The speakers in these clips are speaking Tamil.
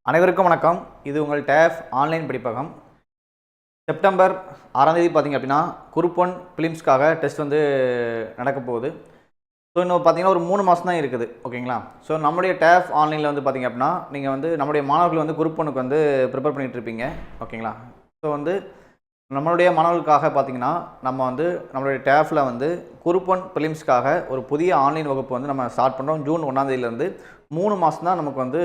அனைவருக்கும் வணக்கம். இது உங்கள் டேஃப் ஆன்லைன் படிப்பகம். செப்டம்பர் 6ஆம் தேதி பார்த்தீங்க அப்படின்னா குரூப் 1 பிலிம்ஸ்க்காக டெஸ்ட் வந்து நடக்க போகுது. ஸோ இன்னும் பார்த்தீங்கன்னா ஒரு 3 மாதம் தான் இருக்குது. ஓகேங்களா? ஸோ நம்மளுடைய டேஃப் ஆன்லைனில் வந்து பார்த்தீங்க அப்படின்னா நீங்கள் வந்து நம்மளுடைய மாணவர்கள் வந்து குரூப் 1க்கு வந்து ப்ரிப்பேர் பண்ணிகிட்டு இருப்பீங்க. ஓகேங்களா? ஸோ வந்து நம்மளுடைய மாணவர்களுக்காக பார்த்தீங்கன்னா நம்ம வந்து நம்மளுடைய டேஃபில் வந்து குரூப் 1 பிலிம்ஸ்க்காக ஒரு புதிய ஆன்லைன் வகுப்பு வந்து நம்ம ஸ்டார்ட் பண்ணுறோம். ஜூன் 1ஆம் தேதியிலேருந்து 3 மாதம் தான் நமக்கு வந்து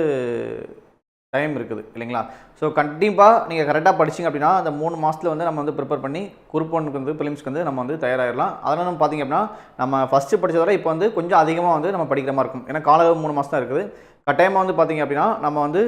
டைம் இருக்குது இல்லைங்களா? ஸோ கண்டிப்பாக நீங்கள் கரெக்டாக படிச்சிங்க அப்படின்னா அந்த 3 மாதத்தில் வந்து நம்ம வந்து ப்ரிப்பேர் பண்ணி குரூப் 1க்கு வந்து பிலிம்ஸ்க்கு வந்து நம்ம வந்து தயாராகிடலாம். அதனால் நம்ம பார்த்திங்க அப்படின்னா நம்ம ஃபஸ்ட்டு படித்ததை விட இப்போ வந்து கொஞ்சம் அதிகமாக வந்து நம்ம படிக்கிற மாதிரி இருக்கும். ஏன்னா கால 3 மாதம் தான் இருக்குது. கட்டாயமாக வந்து பார்த்திங்க அப்படின்னா நம்ம வந்து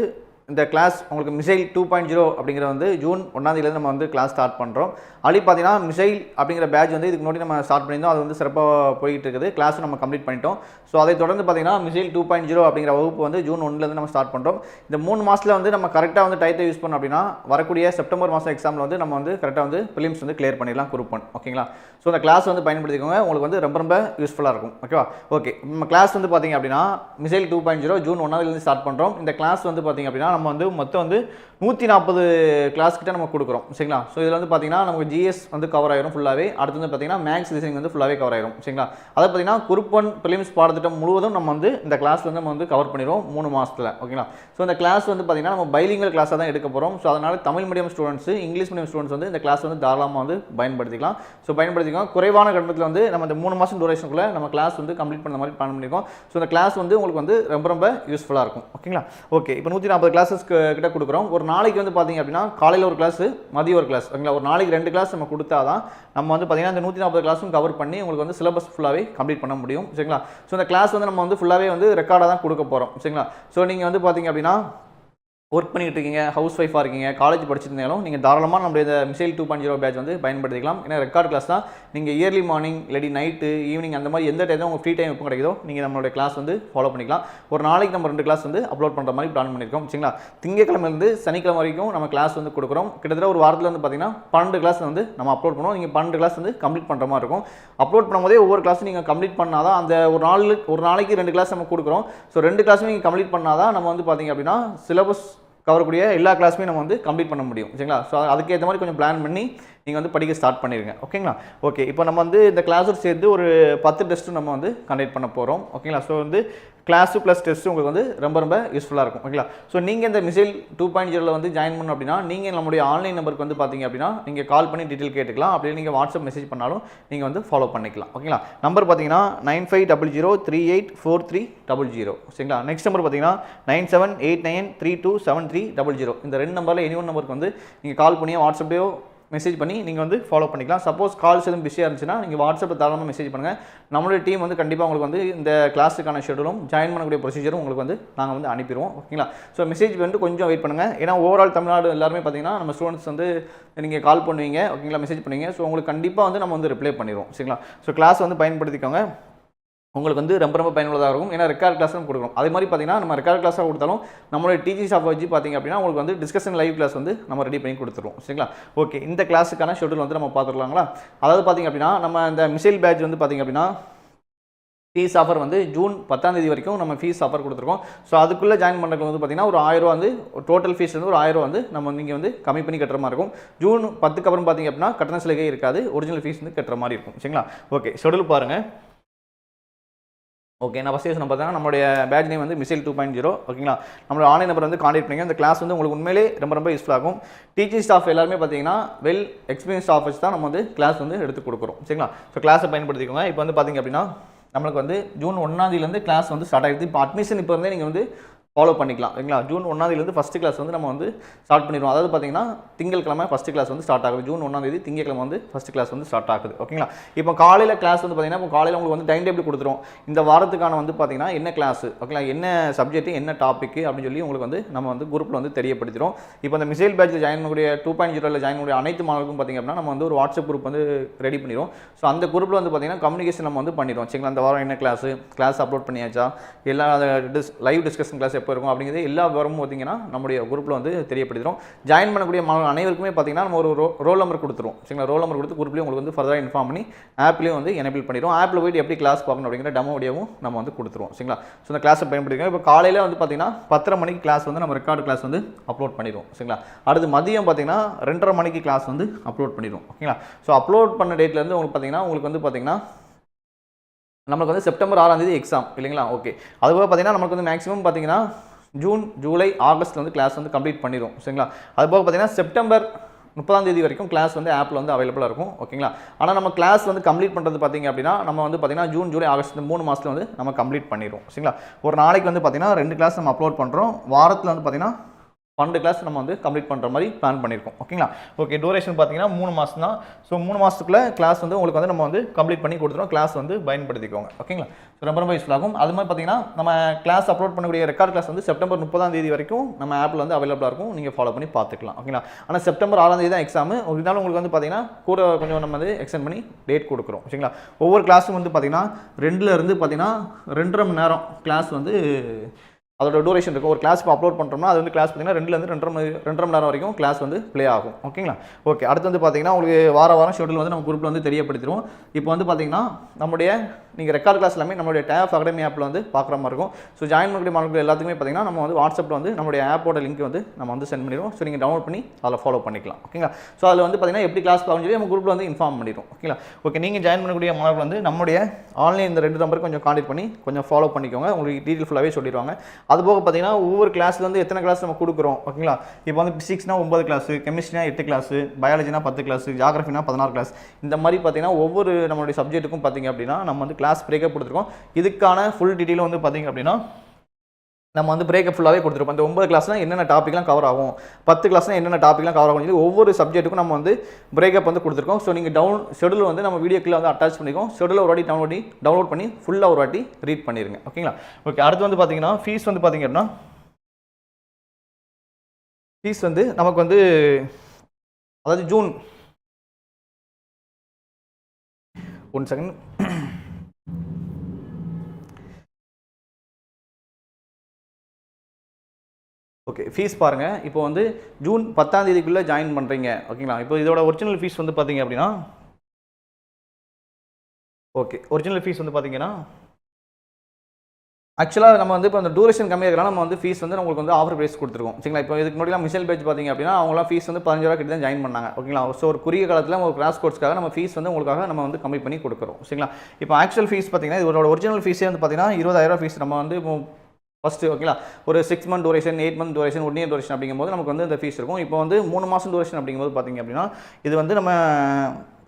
இந்த கிளாஸ் உங்களுக்கு மிசைல் 2.0 அப்படிங்கிற வந்து ஜூன் 1ஆம் தேதியிலேருந்து நம்ம வந்து கிளாஸ் ஸ்டார்ட் பண்ணுறோம். அப்படி பார்த்தீங்கன்னா மிசைல் அப்படிங்கிற பேட்ச் வந்து இதுக்கு முன்னாடி நம்ம ஸ்டார்ட் பண்ணியிருந்தோம். அது வந்து சிறப்பாக போயிட்டு இருக்குது. கிளாஸும் நம்ம கம்ப்ளீட் பண்ணிட்டோம். ஸோ அதை தொடர்ந்து பார்த்தீங்கன்னா மிசைல் 2.0 அப்படிங்கிற வகுப்பு வந்து ஜூன் 1லேருந்து நம்ம ஸ்டார்ட் பண்ணுறோம். இந்த 3 மாதத்தில் வந்து நம்ம கரெக்டாக வந்து டைத்தை யூஸ் பண்ணோம் அப்படின்னா வரக்கூடிய செப்டம்பர் மாதம் எக்ஸாமில் வந்து நம்ம வந்து கரெக்டாக வந்து பிலிம்ஸ் வந்து கிளியர் பண்ணிடலாம் குரூப் 1. ஓகேங்களா? ஸோ அந்த கிளாஸ் வந்து பயன்படுத்திக்கோங்க. உங்களுக்கு வந்து ரொம்ப யூஸ்ஃபுல்லாக இருக்கும். ஓகேவா? ஓகே, நம்ம கிளாஸ் வந்து பார்த்தீங்க அப்படின்னா மிசைல் 2.0 ஜூன் 1ஆம் தேதியிலேருந்து ஸ்டார்ட் பண்ணுறோம். இந்த கிளாஸ் வந்து பார்த்தீங்க அப்படின்னா நம்ம வந்து மொத்தம் வந்து 140 கிளாஸ் கிட்ட நம்ம கொடுக்குறோம். சரிங்களா? ஸோ இதில் வந்து பார்த்தீங்கன்னா நமக்கு ஜிஎஸ் வந்து கவர் ஆயிரும் ஃபுல்லாகவே. அடுத்து வந்து பார்த்தீங்கன்னா மேக்ஸ் ரீசனிங் வந்து ஃபுல்லாகவே கவர் ஆயிரும். சரிங்களா? அதை பார்த்தீங்கன்னா குரூப் 1 பிலிம்ஸ் பாடத்திட்டம் முழுவதும் நம்ம வந்து இந்த கிளாஸ் வந்து நம்ம வந்து கவர் பண்ணிடுவோம் 3 மாதத்தில். ஓகேங்களா? ஸோ இந்த கிளாஸ் வந்து பார்த்தீங்கன்னா நம்ம பைலிங்குவல் கிளாஸாக தான் எடுக்க போகிறோம். ஸோ அதனால் Tamil medium students, English medium students வந்து இந்த கிளாஸ் வந்து தாராளமாக வந்து பயன்படுத்திக்கலாம். ஸோ பயன்படுத்திக்கலாம். குறைவான கட்டணத்தில் வந்து நம்ம இந்த 3 மாதம் டூரேஷனுக்குள்ளே நம்ம கிளாஸ் வந்து கம்ப்ளீட் பண்ண மாதிரி பிளான் பண்ணியிருக்கோம். ஸோ இந்த கிளாஸ் வந்து உங்களுக்கு வந்து ரொம்ப யூஸ்ஃபுல்லாக இருக்கும். ஓகேங்களா? ஓகே, இப்போ 140 கிளாஸஸ் கிட்ட கொடுக்குறோம். ஒரு நாளைக்கு வந்து பார்த்தீங்க அப்படின்னா காலையில் ஒரு கிளாஸ், மதியம் ஒரு கிளாஸ். ஓகேங்களா? ஒரு நாளைக்கு 2 கிளாஸ் நம்ம கொடுத்தா தான் நம்ம வந்து பார்த்தீங்கன்னா இந்த 140 கிளாஸும் கவர் பண்ணி உங்களுக்கு வந்து சிலபஸ் ஃபுல்லாகவே கம்ப்ளீட் பண்ண முடியும். சரிங்களா? ஸோ இந்த கிளாஸ் வந்து நம்ம வந்து ஃபுல்லாகவே வந்து ரெக்கார்டாக தான் கொடுக்க போகிறோம். சரிங்களா? ஸோ நீங்கள் வந்து பார்த்தீங்க அப்படின்னா ஒர்க் பண்ணிட்டு இருக்கீங்க, ஹவுஸ் ஒய்ஃபாக இருக்கீங்க, காலேஜ் படிச்சிருந்தாலும் நீங்கள் தாராளமாக நம்மளுடைய இந்த மிசைல் 2.0 பேட்ச் வந்து பயன்படுத்திக்கலாம். ஏன்னா ரெக்கார்ட் கிளாஸ் தான். நீங்கள் இயர்லி மார்னிங் இல்லாட்டி நைட்டு ஈவினிங் அந்த மாதிரி எந்த டைம் உங்கள் ஃப்ரீ டைம் எப்போ கிடைக்குதோ நீங்கள் நம்மளுடைய கிளாஸ் வந்து ஃபாலோ பண்ணிக்கலாம். ஒரு நாளைக்கு நம்ம 2 கிளாஸ் வந்து அப்லோட் பண்ணுற மாதிரி பிளான் பண்ணியிருக்கோம். சரிங்களா? திங்கக்கிழமையிலேருந்து சனிக்கிழமை வரைக்கும் நம்ம கிளாஸ் வந்து கொடுக்குறோம். கிட்டத்தட்ட ஒரு வாரத்தில் வந்து பார்த்தீங்கன்னா 12 கிளாஸ் வந்து நம்ம அப்லோட் பண்ணுவோம். நீங்கள் 12 கிளாஸ் வந்து கம்ப்ளீட் பண்ணுற மாதிரி இருக்கும். அப்லோட் பண்ணும்போதே ஒவ்வொரு கிளாஸும் நீங்கள் கம்ப்ளீட் பண்ணால் தான் அந்த ஒரு நாளைக்கு 2 கிளாஸ் நம்ம கொடுக்குறோம். ஸோ 2 கிளாஸும் நீங்கள் கம்ப்ளீட் பண்ணால் தான் நம்ம வந்து பார்த்தீங்க அப்படின்னா சிலபஸ் கவரக்கூடிய எல்லா கிளாஸுமே நம்ம வந்து கம்ப்ளீட் பண்ண முடியும். சரிங்களா? ஸோ அதுக்கேற்ற மாதிரி கொஞ்சம் பிளான் பண்ணி நீங்கள் வந்து படிக்க ஸ்டார்ட் பண்ணிடுங்க. ஓகேங்களா? ஓகே, இப்போ நம்ம வந்து இந்த கிளாஸோடு சேர்த்து ஒரு 10 டெஸ்ட்டும் நம்ம வந்து கண்டக்ட் பண்ண போகிறோம். ஓகேங்களா? ஸோ வந்து கிளாஸு ப்ளஸ் டெஸ்ட்டு உங்களுக்கு வந்து ரொம்ப யூஸ்ஃபுல்லாக இருக்கும். ஓகேங்களா? ஸோ நீங்கள் இந்த மிசைல் 2.0 வந்து ஜாயின் பண்ணணும் அப்படின்னா நீங்கள் நம்மளுடைய ஆன்லைன் நம்பருக்கு வந்து பார்த்தீங்க அப்படின்னா நீங்கள் கால் பண்ணி டீட்டெயில் கேட்டுக்கலாம். அப்படியே நீங்கள் வாட்ஸ்அப் மெசேஜ் பண்ணாலும் நீங்கள் வந்து ஃபாலோ பண்ணிக்கலாம். ஓகேங்களா? நம்பர் பார்த்தீங்கன்னா 9500384300. சரிங்களா? நெக்ஸ்ட் நம்பர் பார்த்தீங்கன்னா 9789327300. இந்த 2 நம்பரில் எனி ஒன் நம்பருக்கு வந்து நீங்கள் கால் பண்ணி வாட்ஸ்அப்லேயோ மெசேஜ் பண்ணி நீங்கள் வந்து ஃபாலோ பண்ணிக்கலாம். சப்போஸ் கால்ஸ் எதுவும் பிஸியாக இருந்துச்சுன்னா நீங்கள் வாட்ஸ்அப்பில் தாராளமாக மெசேஜ் பண்ணுங்கள். நம்மளுடைய டீம் வந்து கண்டிப்பாக உங்களுக்கு வந்து இந்த கிளாஸுக்கான ஷெடியூலும் ஜாயின் பண்ணக்கூடிய ப்ரொசீஜரும் உங்களுக்கு வந்து நாங்கள் வந்து அனுப்பிடுவோம். ஓகேங்களா? ஸோ மெசேஜ் வந்து கொஞ்சம் வெயிட் பண்ணுங்கள். ஏன்னா ஓவரால் தமிழ்நாடு எல்லாருமே பார்த்தீங்கன்னா நம்ம ஸ்டூடெண்ட்ஸ் வந்து நீங்கள் கால் பண்ணுவீங்க. ஓகேங்களா? மெசேஜ் பண்ணுவீங்க. ஸோ உங்களுக்கு கண்டிப்பாக வந்து நம்ம வந்து ரிப்ளை பண்ணிடுவோம். சரிங்களா? ஸோ கிளாஸ் வந்து பயன்படுத்திக்கோங்க. உங்களுக்கு வந்து ரொம்ப பயனுள்ளதாக இருக்கும். ஏன்னா ரெக்கார்ட் கிளாஸ் நம்ம கொடுக்குறோம். அதே மாதிரி பார்த்தீங்கன்னா நம்ம ரெக்கார்ட் கிளாஸாக கொடுத்தாலும் நம்மளுடைய டிஜி ஷாப் வச்சு பார்த்தீங்க அப்படின்னா உங்களுக்கு வந்து டிஸ்கஷன் லைவ் கிளாஸ் வந்து நம்ம ரெடி பண்ணி கொடுத்துருவோம். சரிங்களா? ஓகே, இந்த கிளாஸுக்கான ஷெடியூல் வந்து நம்ம பார்த்துக்கலாங்களா? அதாவது பார்த்தீங்க அப்படின்னா நம்ம இந்த மிசைல் பேட்ச் வந்து பார்த்தீங்க அப்படின்னா ஃபீஸ் ஆஃபர் வந்து ஜூன் 10ஆம் தேதி வரைக்கும் நம்ம ஃபீஸ் ஆஃபர் கொடுத்துருக்கோம். ஸோ அதுக்குள்ளே ஜாயின் பண்ணுறது வந்து பார்த்தீங்கன்னா ஒரு 1000 ரூபா வந்து டோட்டல் ஃபீஸ் வந்து ஒரு 1000 ரூபா வந்து நம்ம நீங்கள் வந்து கம்மி பண்ணி கட்டுற மாதிரி இருக்கும். ஜூன் 10க்கு அப்புறம் பார்த்தீங்க அப்படின்னா கட்டண சலுகை இருக்காது. ஒரிஜினல் ஃபீஸ் வந்து கட்டுற மாதிரி இருக்கும். சரிங்களா? ஓகே, ஷெடியூல் பாருங்கள். ஓகே, நான் ஃபஸ்ட் சொன்ன பார்த்தீங்கன்னா நம்மளுடைய பேட்ச் நேம் வந்து மிசைல் 2.0. ஓகேங்களா? நம்மளோட ஆன்லைன் நம்பர் வந்து கான்டாக்ட் பண்ணிங்க. இந்த கிளாஸ் வந்து உங்களுக்கு உண்மையிலே ரொம்ப யூஸ்ஃபுல் ஆகும். டீச்சிங் ஸ்டாஃப் எல்லாருமே பார்த்தீங்கன்னா வெல் எக்ஸ்பீரியன்ஸ் ஸ்டாஃப் வச்சு தான் நம்ம வந்து கிளாஸ் வந்து எடுத்து கொடுக்குறோம். சரிங்களா? ஸோ கிளாஸை பயன்படுத்திக்கோங்க. இப்போ வந்து பார்த்தீங்க அப்படின்னா நம்மளுக்கு வந்து ஜூன் 1ஆம் தேதியிலேருந்து கிளாஸ் வந்து ஸ்டார்ட் ஆகிடுது. இப்போ அட்மிஷன் இப்போ இருந்தே நீங்கள் வந்து ஃபாலோ பண்ணிக்கலாம். ஓகேங்களா? ஜூன் 1ஆம் தேதியிலேருந்து ஃபஸ்ட்டு கிளாஸ் வந்து நம்ம வந்து ஸ்டார்ட் பண்ணிடுவோம். அதாவது பார்த்தீங்கன்னா திங்கட்கிழமை ஃபஸ்ட்டு கிளாஸ் வந்து ஸ்டார்ட் ஆகுது. ஜூன் 1ஆம் தேதி திங்கட்கிழமை வந்து ஃபஸ்ட்டு கிளாஸ் வந்து ஸ்டார்ட் ஆகுது. ஓகேங்களா? இப்போ காலையில் கிளாஸ் வந்து பார்த்தீங்கன்னா இப்போ காலையில் உங்களுக்கு வந்து டைம் டேபிள் கொடுத்துரும். இந்த வாரத்துக்கான வந்து பார்த்தீங்கன்னா என்ன கிளாஸ், ஓகேங்களா, என்ன சப்ஜெக்ட், என்ன டாபிக் அப்படின்னு சொல்லி உங்களுக்கு வந்து நம்ம வந்து குரூப்பில் வந்து தெரியப்படுத்திடும். இப்போ இந்த மிசைல் பேட்சில் ஜாயின் பண்ணக்கூடிய 2.0ல் ஜாயின் பண்ணக்கூடிய அனைத்து மாணவர்களுக்கும் பார்த்தீங்க அப்படின்னா நம்ம வந்து ஒரு வாட்ஸ்அப் குரூப் வந்து ரெடி பண்ணிடுவோம். ஸோ அந்த குரூப்பில் வந்து பார்த்தீங்கன்னா கம்யூனிகேஷன் நம்ம வந்து பண்ணிடுவோம். சரிங்களா? அந்த வாரம் என்ன கிளாஸ் அப்லோட் பண்ணியாச்சா, எல்லா லைவ் டிஸ்கஷன் கிளாஸ் எப்போ இருக்கும் அப்படிங்கிறது எல்லா விவரமும் பார்த்தீங்கன்னா நம்முடைய குரூப்பில் வந்து தெரியப்படுத்துகிறோம். ஜாயின் பண்ணக்கூடிய அனைவருக்குமே பார்த்தீங்கன்னா நம்ம ஒரு ரோல் நம்பர் கொடுத்துருவோம். சரிங்களா, ரோல் நம்பர் கொடுத்து குரூப்லேயும் உங்களுக்கு வந்து ஃபர்தராக இன்ஃபார்ம் பண்ணி ஆப்லேயும் வந்து எனேபிள் பண்ணிடுவோம். ஆப்பில் போய்ட்டு எப்படி கிளாஸ் பார்க்கணும் அப்படிங்கிற டெமோ வீடியோவும் நம்ம வந்து கொடுத்துருவோம். சரிங்களா, ஸோ இந்த கிளாஸை பயன்படுத்திக்கோங்க. இப்போ காலையில் வந்து பார்த்தீங்கன்னா 10:30 மணிக்கு கிளாஸ் வந்து நம்ம ரெக்கார்டு கிளாஸ் வந்து அப்லோட் பண்ணிடுவோம். சரிங்களா, அடுத்து மதியம் பார்த்தீங்கன்னா 2:30 மணிக்கு கிளாஸ் வந்து அப்லோட் பண்ணிடுவோம். ஓகேங்களா, ஸோ அப்லோட் பண்ண டேட்லேருந்து உங்களுக்கு வந்து பார்த்தீங்கன்னா நமக்கு வந்து செப்டம்பர் 6ஆம் தேதி எக்ஸாம் இல்லைங்களா. ஓகே, அதுபோக பார்த்தீங்கன்னா நமக்கு வந்து மேக்ஸிமம் பார்த்தீங்கன்னா ஜூன், ஜூலை, ஆகஸ்ட் வந்து கிளாஸ் வந்து கம்ப்ளீட் பண்ணிடும். சரிங்களா, அதுபோக பார்த்தீங்கன்னா செப்டம்பர் 30ஆம் தேதி வரைக்கும் கிளாஸ் வந்து ஆப்பில் வந்து அவைலபிளாக இருக்கும். ஓகேங்களா, ஆனால் நம்ம கிளாஸ் வந்து கம்ப்ளீட் பண்ணுறது பார்த்தீங்க அப்படின்னா நம்ம வந்து பார்த்தீங்கன்னா ஜூன், ஜூலை, ஆகஸ்ட் இந்த 3 மாதத்தில் வந்து நம்ம கம்ப்ளீட் பண்ணிடுவோம். சரிங்களா, ஒரு நாளைக்கு வந்து பார்த்தீங்கன்னா 2 கிளாஸ் நம்ம அப்லோட் பண்ணுறோம். வாரத்தில் வந்து பார்த்தீங்கன்னா 12 கிளாஸ் நம்ம வந்து கம்ப்ளீட் பண்ணுற மாதிரி பிளான் பண்ணியிருக்கோம். ஓகேங்களா, ஓகே, டூரேஷன் பார்த்தீங்கன்னா 3 மாதம் தான். ஸோ 3 மாதத்துக்குள்ள கிளாஸ் வந்து உங்களுக்கு வந்து நம்ம வந்து கம்ப்ளீட் பண்ணி கொடுத்துருவோம். கிளாஸ் வந்து பயன்படுத்திக்கோங்க. ஓகேங்களா, ஸோ ரொம்ப யூஸ்ஃபுல் ஆகும். அது மாதிரி பார்த்தீங்கன்னா நம்ம கிளாஸ் அப்லோட் பண்ணக்கூடிய ரெக்கார்ட் கிளாஸ் வந்து செப்டம்பர் 30ஆம் தேதி வரைக்கும் நம்ம ஆப்பில் வந்து அவைலபிளாக இருக்கும். நீங்கள் ஃபாலோ பண்ணி பார்த்துக்கலாம். ஓகேங்களா, ஆனால் செப்டம்பர் 6ஆம் தேதி தான் எக்ஸாம். இருந்தாலும் உங்களுக்கு வந்து பார்த்தீங்கன்னா கூட கொஞ்சம் நம்ம வந்து எக்ஸ்டெண்ட் பண்ணி டேட் கொடுக்குறோம். ஓகேங்களா, ஒவ்வொரு கிளாஸும் வந்து பார்த்தீங்கன்னா 2லேருந்து பார்த்தீங்கன்னா 2.5 மணி நேரம் கிளாஸ் வந்து அதோட டூரேஷன் இருக்கும். ஒரு கிளாஸ் இப்போ அப்லோட் பண்ணுறோம்னா அது வந்து கிளாஸ் பார்த்தீங்கன்னா 2லேருந்து 2.5 மணி நேரம் வரைக்கும் கிளாஸ் வந்து ப்ளே ஆகும். ஓகேங்களா, ஓகே, அடுத்து வந்து பார்த்தீங்கன்னா உங்களுக்கு வாரம் ஷெட்யூல் வந்து நம்ம குரூப்பில் வந்து தெரியப்படுத்திடுவோம். இப்போ வந்து பார்த்தீங்கன்னா நம்முடைய நீங்கள் ரெக்கார்ட் கிளாஸ் எல்லாமே நம்மளுடைய டேப் அகாடமி ஆப்பில் வந்து பார்க்குற மாதிரி இருக்கும். ஸோ ஜாயின் பண்ணக்கூடிய மாணவர்கள் எல்லாத்துக்குமே பார்த்தீங்கன்னா நம்ம வந்து வாட்ஸ்அப்பில் வந்து நம்மளுடைய ஆப்போட லிங்க் வந்து நம்ம வந்து சென்ட் பண்ணிடுவோம். ஸோ நீங்கள் டவுன்லோட் பண்ணி அதில் ஃபாலோ பண்ணிக்கலாம். ஓகேங்களா, ஸோ அதில் வந்து பார்த்தீங்கன்னா எப்படி கிளாஸ் பார்க்கணும் சொல்லி நம்ம குரூப்பில் வந்து இன்ஃபார்ம் பண்ணிடுவோம். ஓகேங்களா, ஓகே, நீங்கள் ஜாயின் பண்ணக்கூடிய மாணவர்கள் வந்து நம்முடைய ஆன்லைன் இந்த 2 நம்பருக்கு கொஞ்சம் கான்டெக்ட் பண்ணி கொஞ்சம் ஃபாலோ பண்ணிக்கோங்க. உங்களுக்கு டீட்டெயில் ஃபுல்லாகவே சொல்லிடுவாங்க. அதுபோக பார்த்தீங்கன்னா ஒவ்வொரு கிளாஸ்ல வந்து எத்தனை கிளாஸ் நம்ம கொடுக்குறோம். ஓகேங்களா, இப்போ வந்து பிசிக்ஸ்னா 9 கிளாஸ், கெமிஸ்ட்ரினா 8 கிளாஸ், பயாலஜினா 10 கிளாஸ், ஜியாகிரஃபினா 16 கிளாஸ், இந்த மாதிரி பார்த்தீங்கன்னா ஒவ்வொரு நம்மளுடைய சப்ஜெக்ட்டுக்கும் பார்த்தீங்க அப்படின்னா நம்ம வந்து கிளாஸ் பிரேக்கப் கொடுத்துருக்கோம். இதுக்கான ஃபுல் டீட்டெயில் வந்து பார்த்தீங்க அப்படின்னா நம்ம வந்து பிரேக்கப் ஃபுல்லாகவே கொடுத்துருப்போம். இந்த 9 கிளாஸ்னால் என்னென்ன டாப்பிக்லாம் கவர் ஆகும், 10 கிளாஸ்னால் என்னென்ன டாப்பிக்லாம் கவர் ஆகும் சொல்லி ஒவ்வொரு சப்ஜெக்ட்டுக்கும் நம்ம வந்து பிரேக்கப் வந்து கொடுத்துருக்கோம். ஸோ நீங்கள் ஷெடியூல் வந்து நம்ம வீடியோக்குள்ள வந்து அட்டாச் பண்ணிக்கோம். ஷெடியூல் ஒரு வாட்டி டவுன்லோட் பண்ணி ஃபுல்லாக ஒரு வாட்டி ரீட் பண்ணிடுங்க. ஓகேங்களா, ஓகே, அடுத்து வந்து பார்த்தீங்கன்னா ஃபீஸ் வந்து பார்த்தீங்க அப்படின்னா ஃபீஸ் வந்து நமக்கு வந்து அதாவது ஜூன் 1 செகண்ட் ஓகே, ஃபீஸ் பாருங்கள். இப்போ வந்து ஜூன் 10ஆம் தேதிக்குள்ளே ஜாயின் பண்ணுறீங்க. ஓகேங்களா, இப்போ இதோட ஒரிஜினல் ஃபீஸ் வந்து பார்த்தீங்க அப்படின்னா ஓகே, ஒரிஜினல் ஃபீஸ் வந்து பார்த்தீங்கன்னா ஆக்சுவலாக நம்ம வந்து இப்போ அந்த டூரேஷன் கம்மியாக இருக்கலாம் நம்ம வந்து ஃபீஸ் வந்து உங்களுக்கு வந்து ஆஃபர் ப்ரைஸ் கொடுத்துருக்கோம். சரிங்களா, இப்போ இதுக்கு முன்னாடி மிசைல் பேஜ் பார்த்தீங்க அப்படின்னா அவங்களாம் ஃபீஸ் வந்து 15 கிட்ட தான் ஜாயின் பண்ணாங்க. ஓகேங்களா, ஸோ ஒரு குறுகிய காலத்தில் ஒரு கிளாஸ் கோர்ஸ்க்காக நம்ம ஃபீஸ் வந்து உங்களுக்காக நம்ம வந்து கம்மி பண்ணி கொடுக்குறோம். சரிங்களா, இப்போ ஆக்சுவல் ஃபீஸ் பார்த்தீங்கன்னா இதோட ஒரிஜினல் ஃபீஸே வந்து பார்த்தீங்கன்னா 20,000 ஃபீஸ். நம்ம வந்து இப்போ ஃபஸ்ட்டு ஓகேங்களா ஒரு 6 month duration, 8 month duration, 1 year duration அப்படிங்கும்போது நமக்கு வந்து இந்த ஃபீஸ் இருக்கும். இப்போ வந்து 3 மாதம் டூரேஷன் அப்படிங்கும்போது பார்த்தீங்க அப்படின்னா இது வந்து நம்ம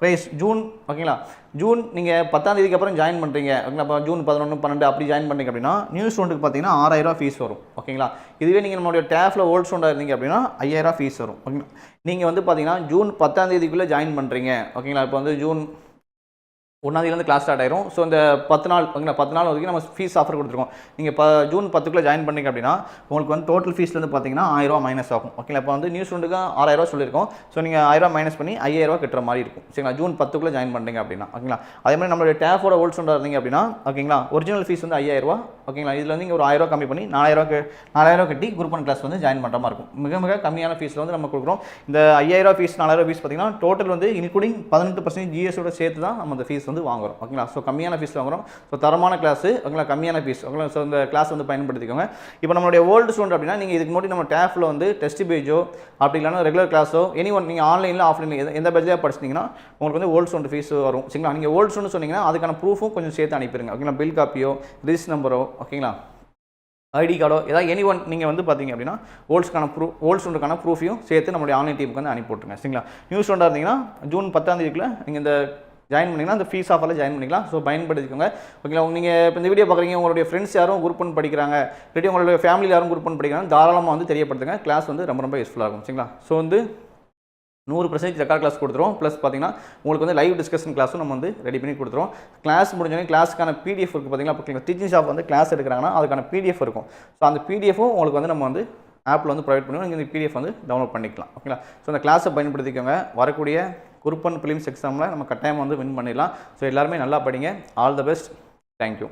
ப்ரைஸ் ஜூன் ஓகேங்களா, ஜூன் நீங்கள் 10ஆம் தேதிக்கு அப்புறம் ஜாயின் பண்ணுறீங்க. ஓகேங்களா, இப்போ ஜூன் 11, 12 அப்படி ஜாயின் பண்ணுறீங்க அப்படின்னா நியூ ஸ்டூடெண்ட்டுக்கு பார்த்தீங்கன்னா 6,000 ஃபீஸ் வரும். ஓகேங்களா, இதுவே நீங்கள் நம்மளுடைய டேஃபில் ஓல்ட் ஸ்டூடெண்டாக இருந்தீங்க அப்படின்னா 5,000 ஃபீஸ் வரும். ஓகேங்களா, நீங்கள் வந்து பார்த்தீங்கன்னா ஜூன் 10ஆம் தேதிக்குள்ளே ஜாயின் பண்ணுறீங்க. ஓகேங்களா, இப்போ வந்து ஜூன் 1ஆம் தேதியிலேருந்து கிளாஸ் ஸ்டார்ட் ஆயிரும். ஸோ இந்த 10 நாள் ஓகேங்களா 10 நாள் வரைக்கும் நம்ம ஃபீஸ் ஆஃபர் கொடுத்துருக்கோம். நீங்கள் இப்போ ஜூன் 10க்குள்ளே ஜாயின் பண்ணிங்க அப்படின்னா உங்களுக்கு வந்து டோட்டல் ஃபீஸ்லேருந்து பார்த்தீங்கன்னா 1,000 மைனஸ் ஆகும். ஓகேங்களா, இப்போ வந்து நியூ ஸ்டூடெண்ட்டுக்கு 6,000 சொல்லியிருக்கோம். ஸோ நீங்கள் 1,000 மைனஸ் பண்ணி 5,000 கட்டுற மாதிரி இருக்கும். சரிங்களா, ஜூன் 10க்குள்ளே ஜாயின் பண்ணுறீங்க அப்படின்னா. ஓகேங்களா, அதே மாதிரி நம்மளுடைய டேஃபோட ஓல்ட் ஸ்டூடெண்டாக இருந்தீங்க அப்படின்னா ஓகேங்களா ஒரிஜினல் ஃபீஸ் வந்து 5,000. ஓகேங்களா, இதில் வந்து இங்கே ஒரு 1,000 கம்மி பண்ணி 4,000 கட்டி குரூப் 1 கிளாஸ் வந்து ஜாயின் பண்ணுற மாதிரி இருக்கும். மிக மிக கம்மியான ஃபீஸில் வந்து நம்ம கொடுக்குறோம். இந்த 5,000 ஃபீஸ் 4,000 ஃபீஸ் பார்த்தீங்கன்னா டோட்டல் வந்து இன்க்ளூடிங் 18% ஜிஎஸோட சேர்த்து தான் நம்ம அந்த ஃபீஸ் வந்து வாங்குறோம். ஓகேங்களா, ஸோ கம்மியான ஃபீஸ் வாங்குறோம். ஸோ தரமான கிளாஸ் ஓகேங்களா, கம்மியான ஃபீஸ் ஓகேங்களா. ஸோ இந்த கிளாஸ் வந்து பயன்படுத்திக்கோங்க. இப்போ நம்மளுடைய ஓல்டு ஸ்டூடெண்ட் அப்படின்னா நீங்கள் இதுக்கு முன்னாடி நம்ம டேஃபில் வந்து டெஸ்ட் பேஜோ அப்படி இல்லைனா ரெகுலர் கிளாஸோ நீங்கள் ஆன்லைனில் ஆஃப்லைனில் எந்த பேஜ்லேயே படிச்சிட்டிங்கன்னா உங்களுக்கு வந்து ஓல்டு ஸ்டூடெண்ட் ஃபீஸ் வரும். சரிங்களா, நீங்கள் ஓல்டு ஸ்டூடெண்ட் சொன்னீங்கன்னா அதுக்கான ப்ரூஃபும் கொஞ்சம் சேர்த்து அனுப்பிடுங்க. ஓகேங்களா, பில் காப்பியோ ரிஜிஸ்டர் நம்பரோ ஓகேங்களா ஐடி கார்டோ ஏதாவது நீங்கள் வந்து பார்த்தீங்க அப்படின்னா ஓல்டு ஸ்டூடெண்ட்டுக்கான ப்ரூஃபையும் சேர்த்து நம்மளுடைய ஆன்லைன் டீமுக்கு வந்து அனுப்பி விட்டுருங்க. சரிங்களா, நியூ ஸ்டூடெண்டாக இருந்தீங்கன்னா ஜூன் 10ஆம் தேதிக்குள்ளே நீங்கள் இந்த ஜாயின் பண்ணிங்கன்னா அந்த ஃபீஸ் ஆஃபரில் ஜாயின் பண்ணிக்கலாம். ஸோ பயன்படுத்திக்கோங்க. ஓகேங்களா, நீங்கள் இப்போ இந்த வீடியோ பார்க்குறீங்க உங்களுடைய ஃப்ரெண்ட்ஸ் யாரும் குரூப் 1 படிக்கிறாங்க, இல்லாட்டி உங்களுடைய ஃபேமிலி யாரும் குரூப் 1 படிக்கிறாங்க, தாராளமாக வந்து தெரியப்படுத்துங்க. கிளாஸ் வந்து ரொம்ப யூஸ்ஃபுல்லாக இருக்கும். சரிங்களா, ஸோ வந்து 100% ரெக்கார்ட் கிளாஸ் கொடுத்துருவோம். ப்ளஸ் பார்த்தீங்கன்னா உங்களுக்கு வந்து லைவ் டிஸ்கஷன் கிளாஸும் நம்ம வந்து ரெடி பண்ணி கொடுத்துருவோம். கிளாஸ் முடிஞ்சோடனே கிளாஸுக்கான பிடிஎஃப் இருக்குது. பார்த்தீங்கன்னா இப்போ டீச்சிங் ஸ்டாஃப் வந்து கிளாஸ் எடுக்கிறாங்கன்னா அதுக்கான பிடிஎஃப் இருக்கும். ஸோ அந்த பிடிஎஃப்பும் உங்களுக்கு வந்து நம்ம வந்து ஆப்பில் வந்து ப்ரொவைட் பண்ணுவோம். நீங்கள் இந்த பிடிஎஃப் வந்து டவுன்லோட் பண்ணிக்கலாம். ஓகேங்களா, ஸோ அந்த கிளாஸை பயன்படுத்திக்கோங்க. வரக்கூடிய குரூப் 1 பிலிம்ஸ் எக்ஸாமில் நம்ம கட்டாயம் வந்து வின் பண்ணிடலாம். ஸோ எல்லாருமே நல்லா படிங்க. All the best. தேங்க்யூ.